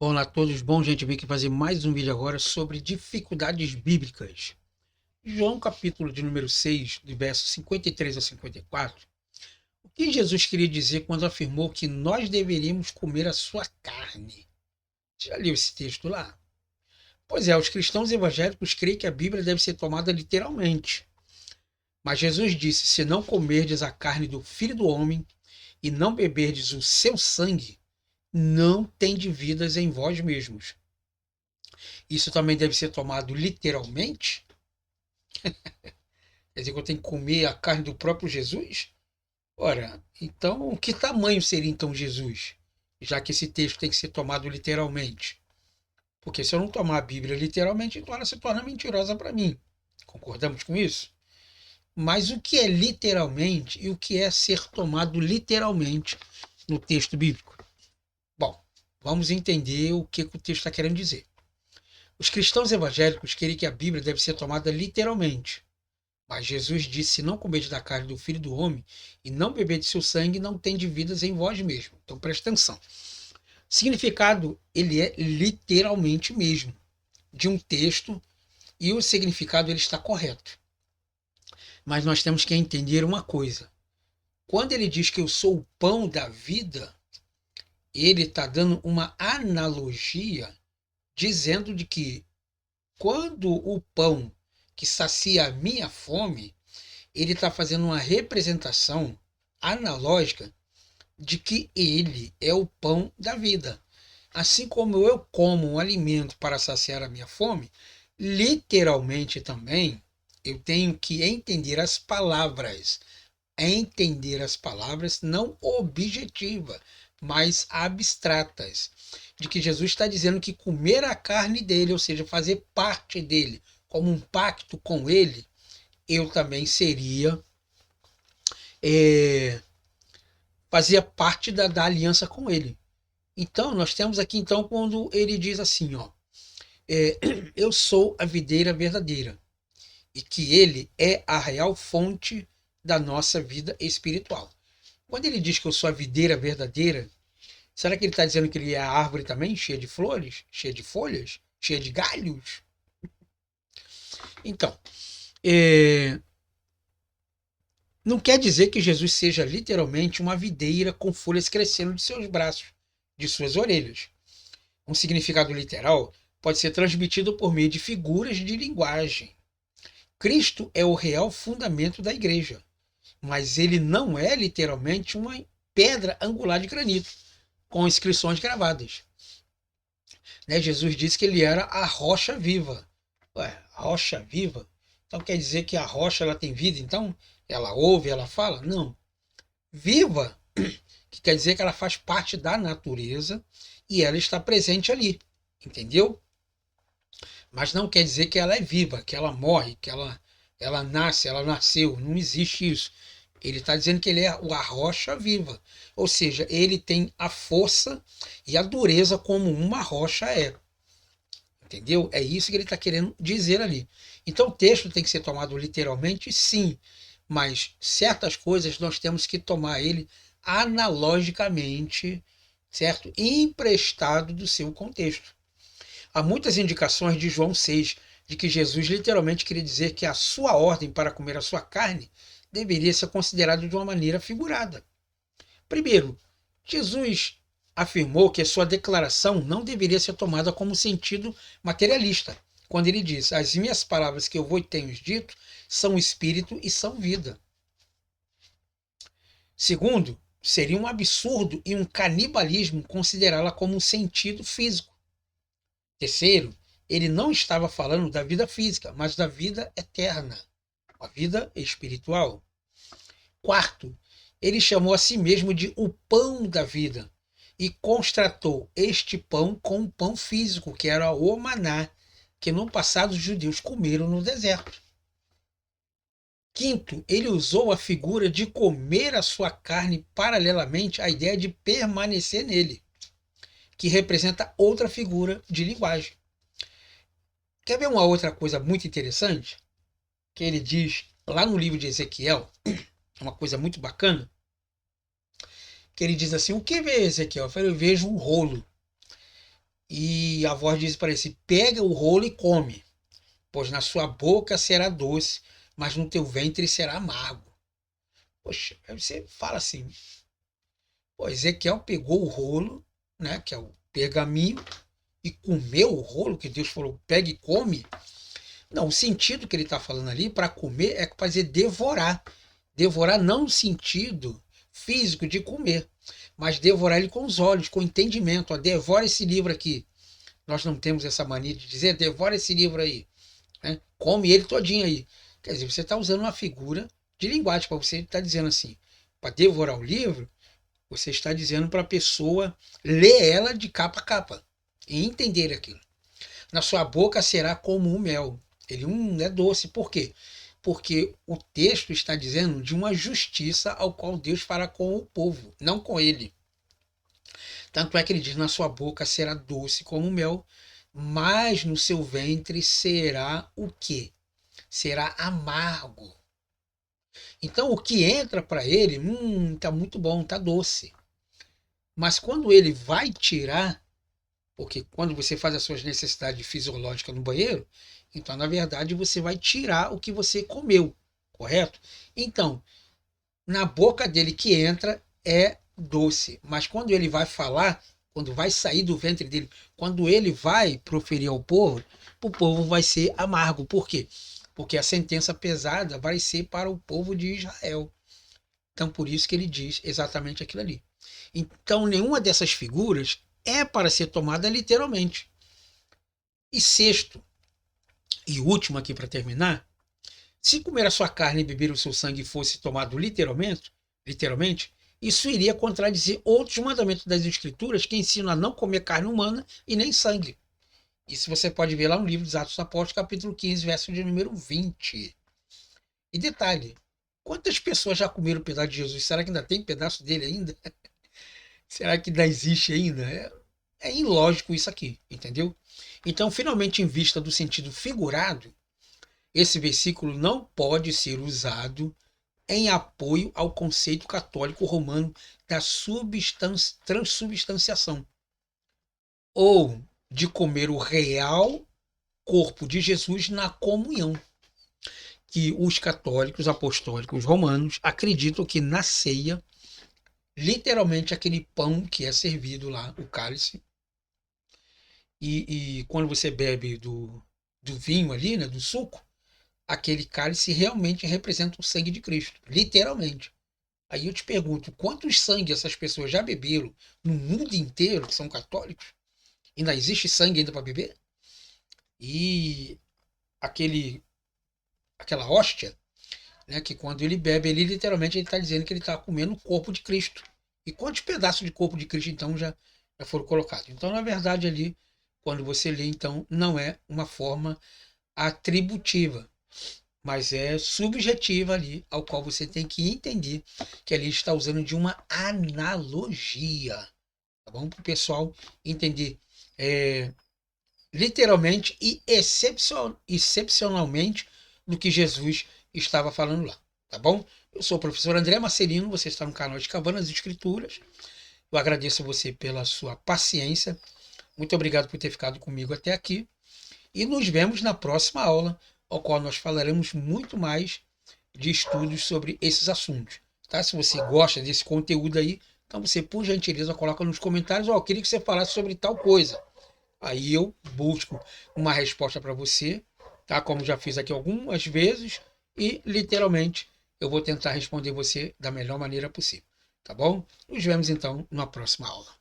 Olá a todos, bom gente, vim aqui fazer mais um vídeo agora sobre dificuldades bíblicas. João capítulo de número 6, do verso 53 a 54. O que Jesus queria dizer quando afirmou que nós deveríamos comer a sua carne? Já leu esse texto lá? Pois é, os cristãos evangélicos creem que a Bíblia deve ser tomada literalmente. Mas Jesus disse, se não comerdes a carne do Filho do Homem e não beberdes o seu sangue, não tendes vidas em vós mesmos. Isso também deve ser tomado literalmente? Quer dizer que eu tenho que comer a carne do próprio Jesus? Ora, então que tamanho seria então Jesus? Já que esse texto tem que ser tomado literalmente. Porque se eu não tomar a Bíblia literalmente, então ela se torna mentirosa para mim. Concordamos com isso? Mas o que é literalmente e o que é ser tomado literalmente no texto bíblico? Bom, vamos entender o que o texto está querendo dizer. Os cristãos evangélicos querem que a Bíblia deve ser tomada literalmente. Mas Jesus disse: se não comerdes da carne do Filho do Homem e não beberdes seu sangue, não tendes vidas em vós mesmos. Então presta atenção. Significado, ele é literalmente mesmo, de um texto, e o significado ele está correto. Mas nós temos que entender uma coisa. Quando ele diz que eu sou o pão da vida, ele está dando uma analogia, dizendo de que quando o pão que sacia a minha fome, ele está fazendo uma representação analógica de que ele é o pão da vida. Assim como eu como um alimento para saciar a minha fome, literalmente também eu tenho que entender as palavras não objetivas, mas abstratas, de que Jesus está dizendo que comer a carne dele, ou seja, fazer parte dele, como um pacto com ele, eu também seria fazia parte da aliança com ele. Então, nós temos aqui então quando ele diz assim, ó, eu sou a videira verdadeira e que ele é a real fonte da nossa vida espiritual. Quando ele diz que eu sou a videira verdadeira, será que ele está dizendo que ele é a árvore também, cheia de flores, cheia de folhas, cheia de galhos? Então, é, não quer dizer que Jesus seja literalmente uma videira com folhas crescendo de seus braços, de suas orelhas. Um significado literal pode ser transmitido por meio de figuras de linguagem. Cristo é o real fundamento da igreja, mas ele não é literalmente uma pedra angular de granito, com inscrições gravadas. Né? Jesus disse que ele era a rocha viva. Ué, rocha viva? Então quer dizer que a rocha ela tem vida? Então ela ouve, ela fala? Não. Viva, que quer dizer que ela faz parte da natureza e ela está presente ali. Entendeu? Mas não quer dizer que ela é viva, que ela morre, que ela nasce, ela nasceu. Não existe isso. Ele está dizendo que ele é a rocha viva. Ou seja, ele tem a força e a dureza como uma rocha é. Entendeu? É isso que ele está querendo dizer ali. Então o texto tem que ser tomado literalmente, sim. Mas certas coisas nós temos que tomar ele analogicamente, certo? Emprestado do seu contexto. Há muitas indicações de João 6 de que Jesus literalmente queria dizer que a sua ordem para comer a sua carne deveria ser considerada de uma maneira figurada. Primeiro, Jesus afirmou que a sua declaração não deveria ser tomada como sentido materialista, quando ele diz: as minhas palavras que eu vou e tenho dito são espírito e são vida. Segundo, seria um absurdo e um canibalismo considerá-la como um sentido físico. Terceiro, ele não estava falando da vida física, mas da vida eterna, a vida espiritual. Quarto, ele chamou a si mesmo de o pão da vida e constatou este pão com o pão físico, que era o maná, que no passado os judeus comeram no deserto. Quinto, ele usou a figura de comer a sua carne paralelamente à ideia de permanecer nele, que representa outra figura de linguagem. Quer ver uma outra coisa muito interessante? Que ele diz lá no livro de Ezequiel, uma coisa muito bacana, que ele diz assim: o que vê Ezequiel? Eu falei: eu vejo um rolo. E a voz diz para ele: pega o rolo e come, pois na sua boca será doce, mas no teu ventre será amargo. Poxa, aí você fala assim, pô, Ezequiel pegou o rolo, né, que é o pergaminho, e comeu o rolo que Deus falou, pega e come. Não, o sentido que ele está falando ali para comer é fazer devorar. Devorar não no sentido físico de comer, mas devorar ele com os olhos, com entendimento. Ó, devora esse livro aqui. Nós não temos essa mania de dizer, devora esse livro aí. Né? Come ele todinho aí. Quer dizer, você está usando uma figura de linguagem para você estar dizendo assim, para devorar o livro, você está dizendo para a pessoa ler ela de capa a capa e entender aquilo. Na sua boca será como o mel. Ele é doce. Por quê? Porque o texto está dizendo de uma justiça ao qual Deus fará com o povo, não com ele. Tanto é que ele diz: na sua boca será doce como o mel, mas no seu ventre será o quê? Será amargo. Então o que entra para ele, tá muito bom, tá doce. Mas quando ele vai tirar, porque quando você faz as suas necessidades fisiológicas no banheiro, então na verdade você vai tirar o que você comeu, correto? Então, na boca dele que entra é doce, mas quando ele vai falar, quando vai sair do ventre dele, quando ele vai proferir ao povo, o povo vai ser amargo. Por quê? Porque a sentença pesada vai ser para o povo de Israel. Então, por isso que ele diz exatamente aquilo ali. Então, nenhuma dessas figuras é para ser tomada literalmente. E sexto, e último aqui para terminar, se comer a sua carne e beber o seu sangue fosse tomado literalmente, isso iria contradizer outros mandamentos das Escrituras que ensinam a não comer carne humana e nem sangue. Isso você pode ver lá no livro dos Atos dos Apóstolos, capítulo 15, verso de número 20. E detalhe, quantas pessoas já comeram um pedaço de Jesus? Será que ainda tem pedaço dele ainda? Será que ainda existe ainda? É ilógico isso aqui, entendeu? Então, finalmente, em vista do sentido figurado, esse versículo não pode ser usado em apoio ao conceito católico romano da transubstanciação, ou de comer o real corpo de Jesus na comunhão, que os católicos apostólicos romanos acreditam que na ceia, literalmente aquele pão que é servido lá, o cálice, e quando você bebe do vinho ali, né, do suco, aquele cálice realmente representa o sangue de Cristo, literalmente. Aí eu te pergunto, quantos sangue essas pessoas já beberam no mundo inteiro, que são católicos? Ainda existe sangue ainda para beber? E aquela hóstia, né, que quando ele bebe, ele literalmente está dizendo que ele está comendo o corpo de Cristo. E quantos pedaços de corpo de Cristo, então, já foram colocados? Então, na verdade, ali, quando você lê, então, não é uma forma atributiva, mas é subjetiva ali, ao qual você tem que entender que ali está usando de uma analogia, tá bom? Para o pessoal entender literalmente e excepcionalmente do que Jesus estava falando lá, tá bom? Eu sou o professor André Marcelino, você está no canal de Cabanas Escrituras. Eu agradeço a você pela sua paciência. Muito obrigado por ter ficado comigo até aqui. E nos vemos na próxima aula, ao qual nós falaremos muito mais de estudos sobre esses assuntos. Tá? Se você gosta desse conteúdo aí, então você, por gentileza, coloca nos comentários: eu queria que você falasse sobre tal coisa. Aí eu busco uma resposta para você, tá? Como já fiz aqui algumas vezes, e literalmente eu vou tentar responder você da melhor maneira possível. Tá bom? Nos vemos então na próxima aula.